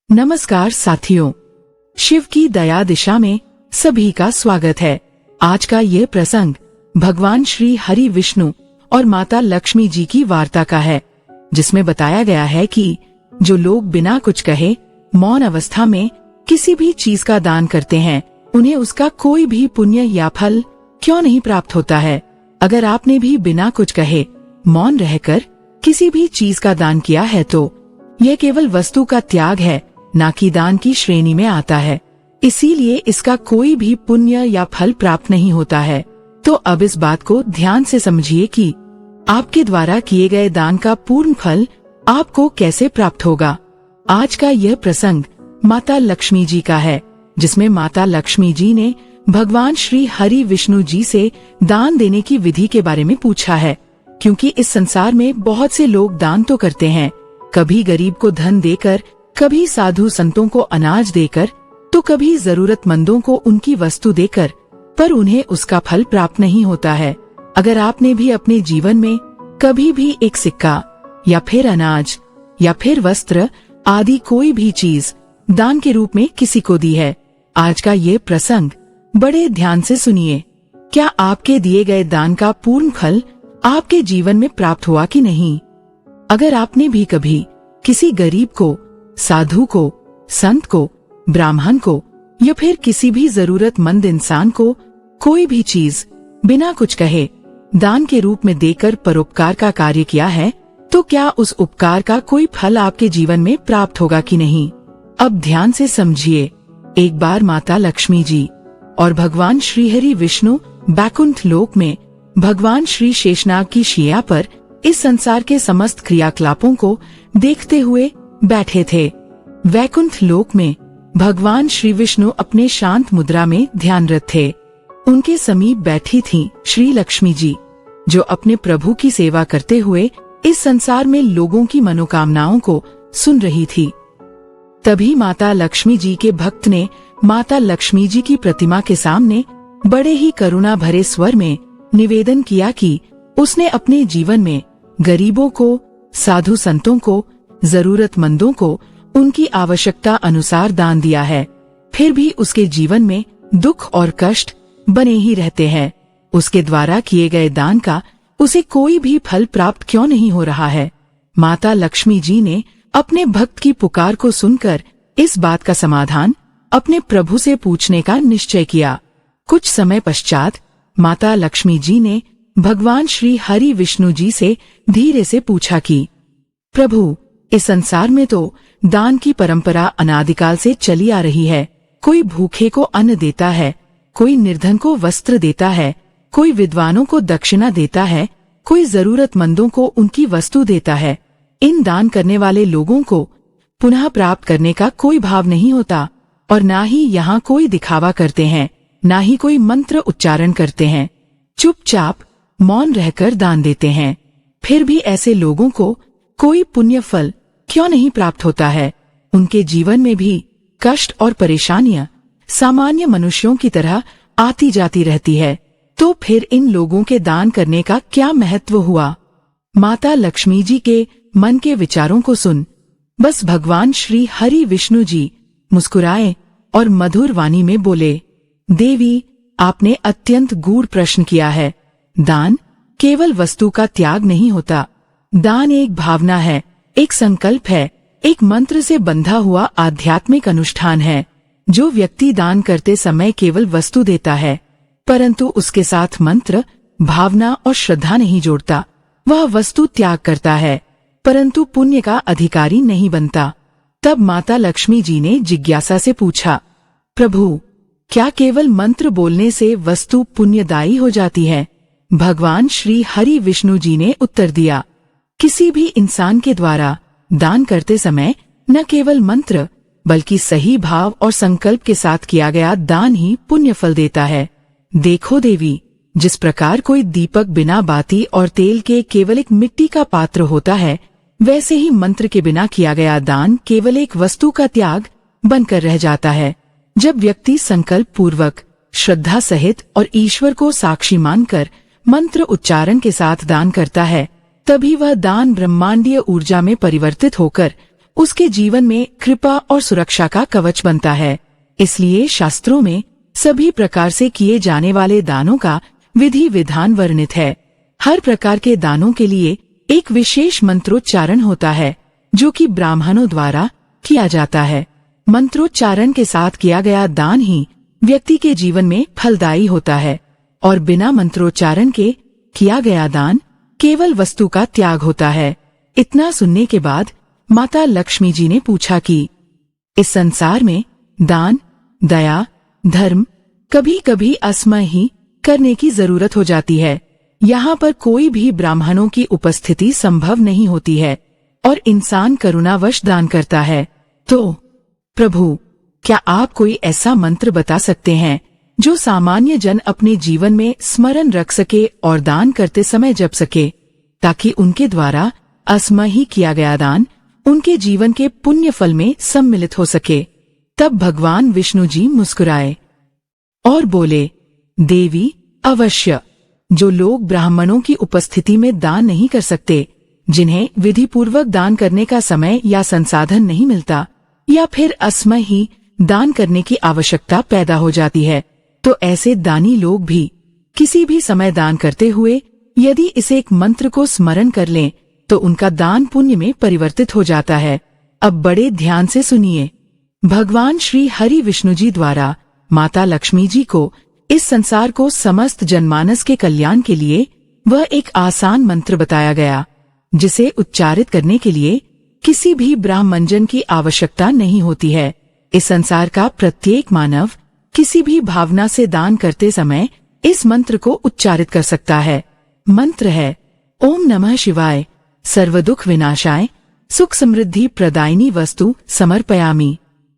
नमस्कार साथियों, शिव की दया दिशा में सभी का स्वागत है। आज का ये प्रसंग भगवान श्री हरि विष्णु और माता लक्ष्मी जी की वार्ता का है, जिसमें बताया गया है कि जो लोग बिना कुछ कहे मौन अवस्था में किसी भी चीज का दान करते हैं, उन्हें उसका कोई भी पुण्य या फल क्यों नहीं प्राप्त होता है। अगर आपने भी बिना कुछ कहे मौन रहकर किसी भी चीज का दान किया है तो यह केवल वस्तु का त्याग है, ना कि दान की श्रेणी में आता है। इसीलिए इसका कोई भी पुण्य या फल प्राप्त नहीं होता है। तो अब इस बात को ध्यान से समझिए कि आपके द्वारा किए गए दान का पूर्ण फल आपको कैसे प्राप्त होगा। आज का यह प्रसंग माता लक्ष्मी जी का है, जिसमें माता लक्ष्मी जी ने भगवान श्री हरि विष्णु जी से दान देने की विधि के बारे में पूछा है। क्योंकि इस संसार में बहुत से लोग दान तो करते हैं, कभी गरीब को धन देकर, कभी साधु संतों को अनाज देकर, तो कभी जरूरतमंदों को उनकी वस्तु देकर, पर उन्हें उसका फल प्राप्त नहीं होता है। अगर आपने भी अपने जीवन में कभी भी एक सिक्का या फिर अनाज या फिर वस्त्र आदि कोई भी चीज दान के रूप में किसी को दी है, आज का ये प्रसंग बड़े ध्यान से सुनिए। क्या आपके दिए गए दान का पूर्ण फल आपके जीवन में प्राप्त हुआ कि नहीं? अगर आपने भी कभी किसी गरीब को, साधु को, संत को, ब्राह्मण को या फिर किसी भी जरूरतमंद इंसान को कोई भी चीज बिना कुछ कहे दान के रूप में देकर परोपकार का कार्य किया है, तो क्या उस उपकार का कोई फल आपके जीवन में प्राप्त होगा कि नहीं? अब ध्यान से समझिए। एक बार माता लक्ष्मी जी और भगवान श्रीहरि विष्णु बैकुंठ लोक में भगवान श्री शेषनाग की शैया पर इस संसार के समस्त क्रियाकलापों को देखते हुए बैठे थे। वैकुंठ लोक में भगवान श्री विष्णु अपने शांत मुद्रा में ध्यानरत थे। उनके समीप बैठी थीं श्री लक्ष्मी जी, जो अपने प्रभु की सेवा करते हुए इस संसार में लोगों की मनोकामनाओं को सुन रही थी। तभी माता लक्ष्मी जी के भक्त ने माता लक्ष्मी जी की प्रतिमा के सामने बड़े ही करुणा भरे स्वर में निवेदन किया कि उसने अपने जीवन में गरीबों को, साधु संतों को, जरूरतमंदों को उनकी आवश्यकता अनुसार दान दिया है, फिर भी उसके जीवन में दुख और कष्ट बने ही रहते हैं। उसके द्वारा किए गए दान का उसे कोई भी फल प्राप्त क्यों नहीं हो रहा है? माता लक्ष्मी जी ने अपने भक्त की पुकार को सुनकर इस बात का समाधान अपने प्रभु से पूछने का निश्चय किया। कुछ समय पश्चात माता लक्ष्मी जी ने भगवान श्री हरि विष्णु जी से धीरे से पूछा कि प्रभु, इस संसार में तो दान की परंपरा अनादिकाल से चली आ रही है। कोई भूखे को अन्न देता है, कोई निर्धन को वस्त्र देता है, कोई विद्वानों को दक्षिणा देता है, कोई जरूरतमंदों को उनकी वस्तु देता है। इन दान करने वाले लोगों को पुनः प्राप्त करने का कोई भाव नहीं होता, और ना ही यहाँ कोई दिखावा करते हैं, ना ही कोई मंत्र उच्चारण करते हैं। चुपचाप मौन रहकर दान देते हैं। फिर भी ऐसे लोगों को कोई पुण्य फल क्यों नहीं प्राप्त होता है? उनके जीवन में भी कष्ट और परेशानियां सामान्य मनुष्यों की तरह आती जाती रहती है। तो फिर इन लोगों के दान करने का क्या महत्व हुआ? माता लक्ष्मी जी के मन के विचारों को सुन बस भगवान श्री हरि विष्णु जी मुस्कुराए और मधुर वाणी में बोले, देवी, आपने अत्यंत गूढ़ प्रश्न किया है। दान केवल वस्तु का त्याग नहीं होता। दान एक भावना है, एक संकल्प है, एक मंत्र से बंधा हुआ आध्यात्मिक अनुष्ठान है। जो व्यक्ति दान करते समय केवल वस्तु देता है, परंतु उसके साथ मंत्र, भावना और श्रद्धा नहीं जोड़ता, वह वस्तु त्याग करता है, परंतु पुण्य का अधिकारी नहीं बनता। तब माता लक्ष्मी जी ने जिज्ञासा से पूछा, प्रभु, क्या केवल मंत्र बोलने से वस्तु पुण्यदायी हो जाती है? भगवान श्री हरि विष्णु जी ने उत्तर दिया, किसी भी इंसान के द्वारा दान करते समय न केवल मंत्र बल्कि सही भाव और संकल्प के साथ किया गया दान ही पुण्य फल देता है। देखो देवी, जिस प्रकार कोई दीपक बिना बाती और तेल के केवल एक मिट्टी का पात्र होता है, वैसे ही मंत्र के बिना किया गया दान केवल एक वस्तु का त्याग बनकर रह जाता है। जब व्यक्ति संकल्प पूर्वक, श्रद्धा सहित और ईश्वर को साक्षी मानकर मंत्र उच्चारण के साथ दान करता है, तभी वह दान ब्रह्मांडीय ऊर्जा में परिवर्तित होकर उसके जीवन में कृपा और सुरक्षा का कवच बनता है। इसलिए शास्त्रों में सभी प्रकार से किए जाने वाले दानों का विधि विधान वर्णित है। हर प्रकार के दानों के लिए एक विशेष मंत्रोच्चारण होता है जो कि ब्राह्मणों द्वारा किया जाता है। मंत्रोच्चारण के साथ किया गया दान ही व्यक्ति के जीवन में फलदायी होता है और बिना मंत्रोच्चारण के किया गया दान केवल वस्तु का त्याग होता है। इतना सुनने के बाद माता लक्ष्मी जी ने पूछा कि इस संसार में दान, दया, धर्म कभी कभी असमय ही करने की जरूरत हो जाती है। यहाँ पर कोई भी ब्राह्मणों की उपस्थिति संभव नहीं होती है और इंसान करुणावश दान करता है। तो प्रभु, क्या आप कोई ऐसा मंत्र बता सकते हैं जो सामान्य जन अपने जीवन में स्मरण रख सके और दान करते समय जप सके, ताकि उनके द्वारा असमय ही किया गया दान उनके जीवन के पुण्य फल में सम्मिलित हो सके। तब भगवान विष्णु जी मुस्कुराए और बोले, देवी, अवश्य। जो लोग ब्राह्मणों की उपस्थिति में दान नहीं कर सकते, जिन्हें विधि पूर्वक दान करने का समय या संसाधन नहीं मिलता, या फिर असमय ही दान करने की आवश्यकता पैदा हो जाती है, तो ऐसे दानी लोग भी किसी भी समय दान करते हुए यदि इस एक मंत्र को स्मरण कर लें तो उनका दान पुण्य में परिवर्तित हो जाता है। अब बड़े ध्यान से सुनिए। भगवान श्री हरि विष्णु जी द्वारा माता लक्ष्मी जी को इस संसार को समस्त जनमानस के कल्याण के लिए वह एक आसान मंत्र बताया गया, जिसे उच्चारित करने के लिए किसी भी ब्राह्मणजन की आवश्यकता नहीं होती है। इस संसार का प्रत्येक मानव किसी भी भावना से दान करते समय इस मंत्र को उच्चारित कर सकता है। मंत्र है ओम नमः शिवाय, सर्वदुख विनाशाय, सुख समृद्धि प्रदायिनी वस्तु समर्पयामि।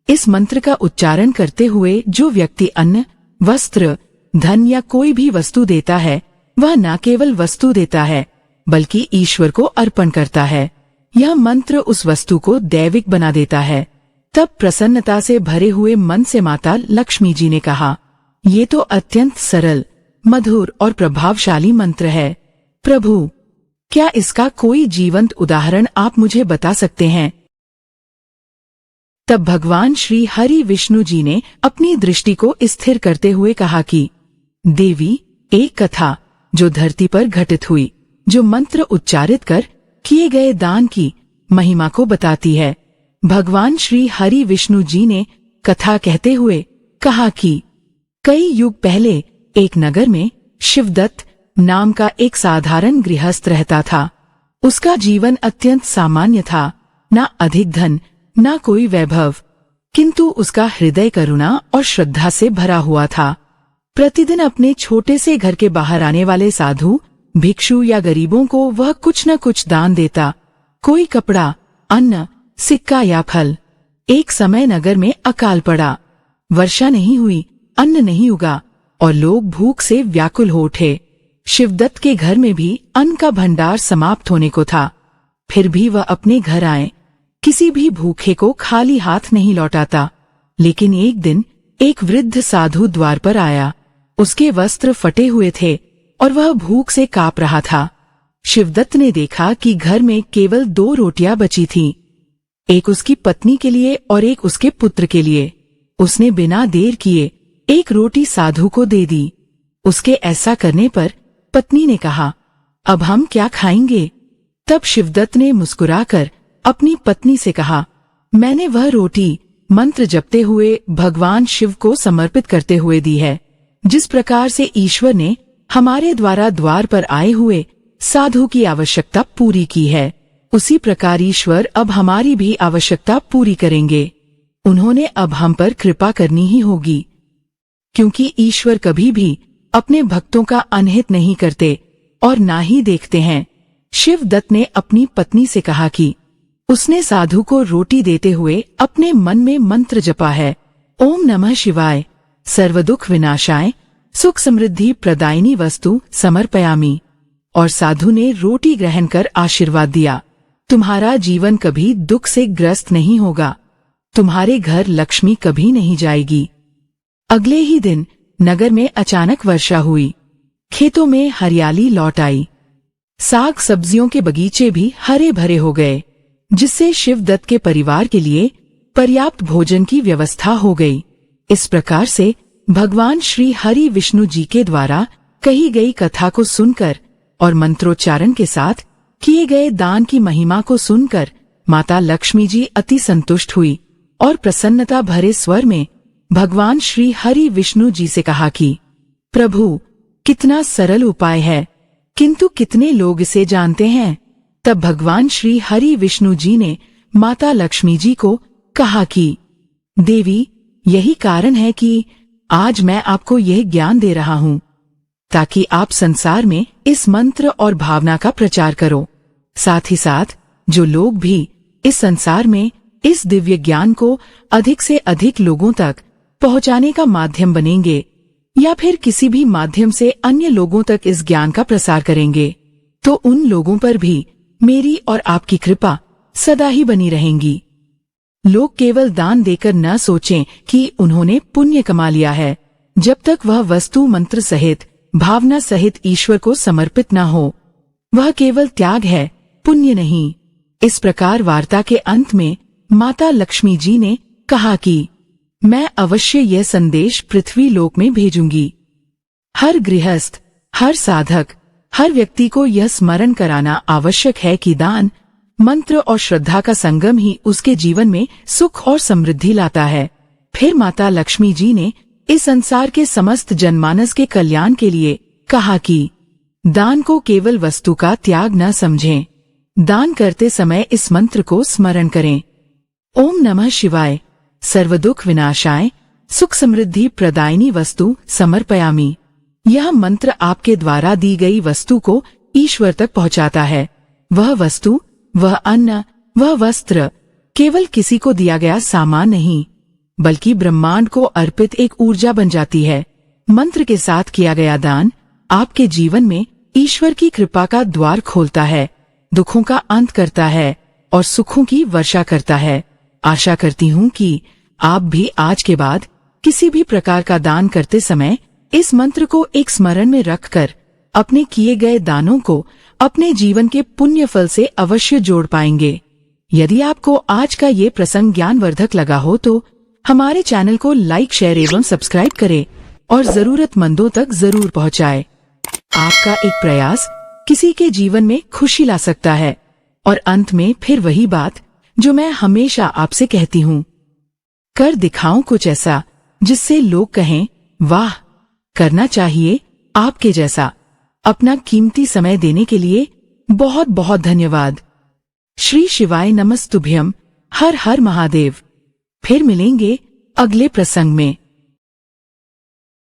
इस मंत्र का उच्चारण करते हुए जो व्यक्ति अन्न, वस्त्र, धन या कोई भी वस्तु देता है, वह न केवल वस्तु देता है बल्कि ईश्वर को अर्पण करता है। यह मंत्र उस वस्तु को दैविक बना देता है। तब प्रसन्नता से भरे हुए मन से माता लक्ष्मी जी ने कहा, ये तो अत्यंत सरल, मधुर और प्रभावशाली मंत्र है। प्रभु, क्या इसका कोई जीवंत उदाहरण आप मुझे बता सकते हैं? तब भगवान श्री हरि विष्णु जी ने अपनी दृष्टि को स्थिर करते हुए कहा कि देवी, एक कथा जो धरती पर घटित हुई, जो मंत्र उच्चारित कर किए गए दान की महिमा को बताती है। भगवान श्री हरि विष्णु जी ने कथा कहते हुए कहा कि कई युग पहले एक नगर में शिवदत्त नाम का एक साधारण गृहस्थ रहता था। उसका जीवन अत्यंत सामान्य था, न अधिक धन, न कोई वैभव, किंतु उसका हृदय करुणा और श्रद्धा से भरा हुआ था। प्रतिदिन अपने छोटे से घर के बाहर आने वाले साधु, भिक्षु या गरीबों को वह कुछ न कुछ दान देता, कोई कपड़ा, अन्न, सिक्का या फल। एक समय नगर में अकाल पड़ा, वर्षा नहीं हुई, अन्न नहीं उगा और लोग भूख से व्याकुल हो उठे। शिवदत्त के घर में भी अन्न का भंडार समाप्त होने को था। फिर भी वह अपने घर आए, किसी भी भूखे को खाली हाथ नहीं लौटाता। लेकिन एक दिन एक वृद्ध साधु द्वार पर आया। उसके वस्त्र फटे हुए थे और वह भूख से कांप रहा था। शिवदत्त ने देखा कि घर में केवल 2 रोटियां बची थीं, एक उसकी पत्नी के लिए और एक उसके पुत्र के लिए। उसने बिना देर किए एक रोटी साधु को दे दी। उसके ऐसा करने पर पत्नी ने कहा, अब हम क्या खाएंगे? तब शिवदत्त ने मुस्कुराकर अपनी पत्नी से कहा, मैंने वह रोटी मंत्र जपते हुए भगवान शिव को समर्पित करते हुए दी है। जिस प्रकार से ईश्वर ने हमारे द्वारा द्वार पर आए हुए साधु की आवश्यकता पूरी की है, उसी प्रकार ईश्वर अब हमारी भी आवश्यकता पूरी करेंगे। उन्होंने अब हम पर कृपा करनी ही होगी, क्योंकि ईश्वर कभी भी अपने भक्तों का अनहित नहीं करते और ना ही देखते हैं। शिवदत्त ने अपनी पत्नी से कहा कि उसने साधु को रोटी देते हुए अपने मन में मंत्र जपा है, ओम नमः शिवाय, सर्वदुख विनाशाय, सुख समृद्धि प्रदायिनी वस्तु समर्पयामि। और साधु ने रोटी ग्रहण कर आशीर्वाद दिया, तुम्हारा जीवन कभी दुख से ग्रस्त नहीं होगा, तुम्हारे घर लक्ष्मी कभी नहीं जाएगी। अगले ही दिन नगर में अचानक वर्षा हुई, खेतों में हरियाली लौट आई, साग सब्जियों के बगीचे भी हरे भरे हो गए। जिससे शिवदत्त के परिवार के लिए पर्याप्त भोजन की व्यवस्था हो गई। इस प्रकार से भगवान श्री हरि विष्णु जी के द्वारा कही गई कथा को सुनकर और मंत्रोच्चारण के साथ किए गए दान की महिमा को सुनकर माता लक्ष्मी जी अति संतुष्ट हुई और प्रसन्नता भरे स्वर में भगवान श्री हरि विष्णु जी से कहा कि प्रभु, कितना सरल उपाय है, किंतु कितने लोग इसे जानते हैं। तब भगवान श्री हरि विष्णु जी ने माता लक्ष्मी जी को कहा कि देवी, यही कारण है कि आज मैं आपको यह ज्ञान दे रहा हूँ, ताकि आप संसार में इस मंत्र और भावना का प्रचार करो। साथ ही साथ जो लोग भी इस संसार में इस दिव्य ज्ञान को अधिक से अधिक लोगों तक पहुंचाने का माध्यम बनेंगे या फिर किसी भी माध्यम से अन्य लोगों तक इस ज्ञान का प्रसार करेंगे, तो उन लोगों पर भी मेरी और आपकी कृपा सदा ही बनी रहेंगी। लोग केवल दान देकर न सोचें कि उन्होंने पुण्य कमा लिया है, जब तक वह वस्तु मंत्र सहित भावना सहित ईश्वर को समर्पित न हो। वह केवल त्याग है, पुण्य नहीं। इस प्रकार वार्ता के अंत में माता लक्ष्मी जी ने कहा कि मैं अवश्य यह संदेश पृथ्वी लोक में भेजूंगी। हर गृहस्थ, हर साधक, हर व्यक्ति को यह स्मरण कराना आवश्यक है कि दान, मंत्र और श्रद्धा का संगम ही उसके जीवन में सुख और समृद्धि लाता है। फिर माता लक्ष्मी जी ने इस संसार के समस्त जनमानस के कल्याण के लिए कहा कि दान को केवल वस्तु का त्याग न समझें। दान करते समय इस मंत्र को स्मरण करें। ओम नमः शिवाय, सर्वदुख विनाशाय, सुख समृद्धि प्रदायिनी वस्तु समर्पयामि। यह मंत्र आपके द्वारा दी गई वस्तु को ईश्वर तक पहुंचाता है। वह वस्तु, वह अन्न, वह वस्त्र केवल किसी को दिया गया सामान नहीं, बल्कि ब्रह्मांड को अर्पित एक ऊर्जा बन जाती है। मंत्र के साथ किया गया दान आपके जीवन में ईश्वर की कृपा का द्वार खोलता है, दुखों का अंत करता है और सुखों की वर्षा करता है। आशा करती हूँ कि आप भी आज के बाद किसी भी प्रकार का दान करते समय इस मंत्र को एक स्मरण में रखकर अपने किए गए दानों को अपने जीवन के पुण्य फल से अवश्य जोड़ पाएंगे। यदि आपको आज का ये प्रसंग ज्ञानवर्धक लगा हो तो हमारे चैनल को लाइक, शेयर एवं सब्सक्राइब करें और जरूरतमंदों तक जरूर पहुंचाएं। आपका एक प्रयास किसी के जीवन में खुशी ला सकता है। और अंत में फिर वही बात जो मैं हमेशा आपसे कहती हूँ, कर दिखाऊं कुछ ऐसा जिससे लोग कहें वाह, करना चाहिए आपके जैसा। अपना कीमती समय देने के लिए बहुत बहुत धन्यवाद। श्री शिवाय नमस्तुभ्यम। हर हर महादेव। फिर मिलेंगे अगले प्रसंग में।